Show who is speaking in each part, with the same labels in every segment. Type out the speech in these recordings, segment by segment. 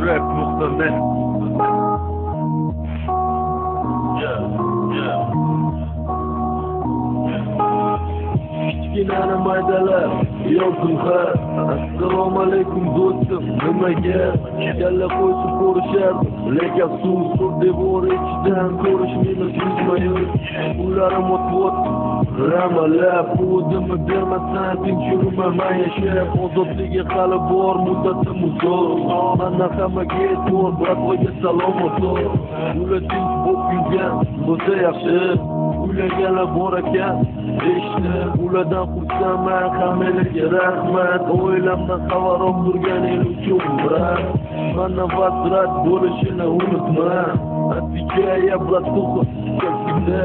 Speaker 1: Rap.net. Kichkinani maydalar yozdim xat. Assalomu alaykum do'stim, nimaga kalla qo'yib ko'rishardi, lekin suv devor ichidan ko'rishmaymi yuzma-yuz. Ularni motvat ramalab o'zimni bermasdan tinch yurmayman yashab. Ozodlikka hali bor muddatim uzoq. Mana hammaga e'tibor, bratvaga salom o'tir. Ular tinch bo'lib yurgan bo'lsa yaxshi, uylaganlar bor ekan eshitib. Ulardan xursandman, hammalarga rahmat. Oilamdan xabar olib turganing uchun brat. Mana vasrat bo'lishini unutma. Отвечая, братуха, как всегда.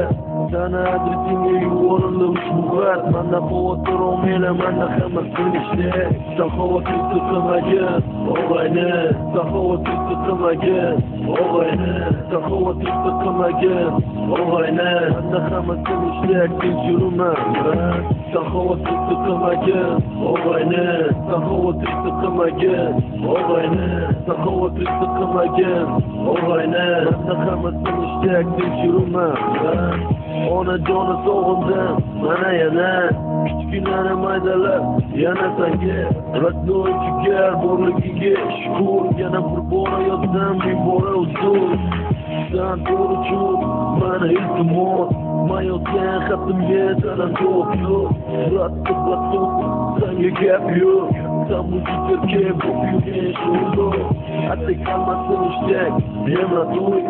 Speaker 1: Sana adresinga yuborildi ushbu xat. Manda xavotir olmaylar, manda hammasini ishla. Saxovatli qilmagin og'ayni, saxovatli qilmagin og'ayni, saxovatli qilmagin og'ayni. Manda hammasini ishla, tinch yurman brat. Saxovatli qilmagin og'ayni, saxovatli qilmagin og'ayni, saxovatli qilmagin og'ayni. Manda hammasini ishla, tinch yurman brat. Onajoni sog'indim, mana yana kichkinani maydalar yana senga radnoy jigar borligiga shukur. Yana bir bora yozsam ming bora uzr. Sen to'g'ri cho'p, mana iltimos, men yozgan xatimga salam javob yo'q. Brattuq, senga gap yo'q. Sen bu jigarga bo'lib yurgan shu'lo. Atek hammasini ishtak, yana to'y.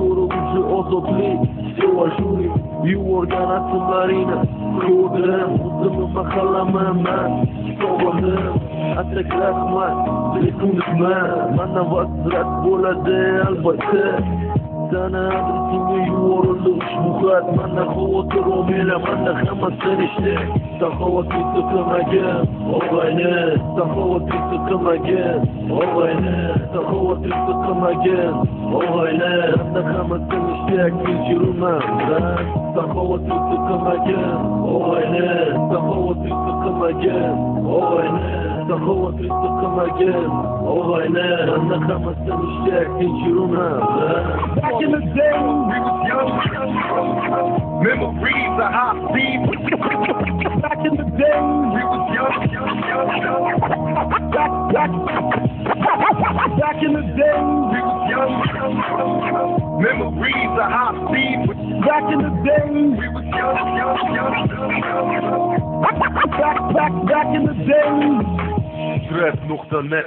Speaker 1: So'rovchi ozodlik, sevashuri yuborgan asllaringni ko'rdim. O'zimni mahallaman man sog'indim. Atak rahmat, unutma, mana vasrat bo'ladi albatta. Sana adresinga yuborildi ushbu xat. Manda xavotir olmaylar, manda hammasini ishla. Saxovatli qilmagin og'ayni, saxovatli qilmagin og'ayni, saxovatli qilmagin og'ayni. Manda hammasini ishla, tinch yurman brat. Saxovatli qilmagin og'ayni, saxovatli qilmagin og'ayni, saxovatli qilmagin og'ayni. Manda hammasini ishla, tinch yurman brat.
Speaker 2: Back in the day, we was young. Memories of high speed. Back in the day, we was young. Back in the day, we was young. Memories of high speed. Back in the day, we was young. Back in the day.
Speaker 1: Rap.net.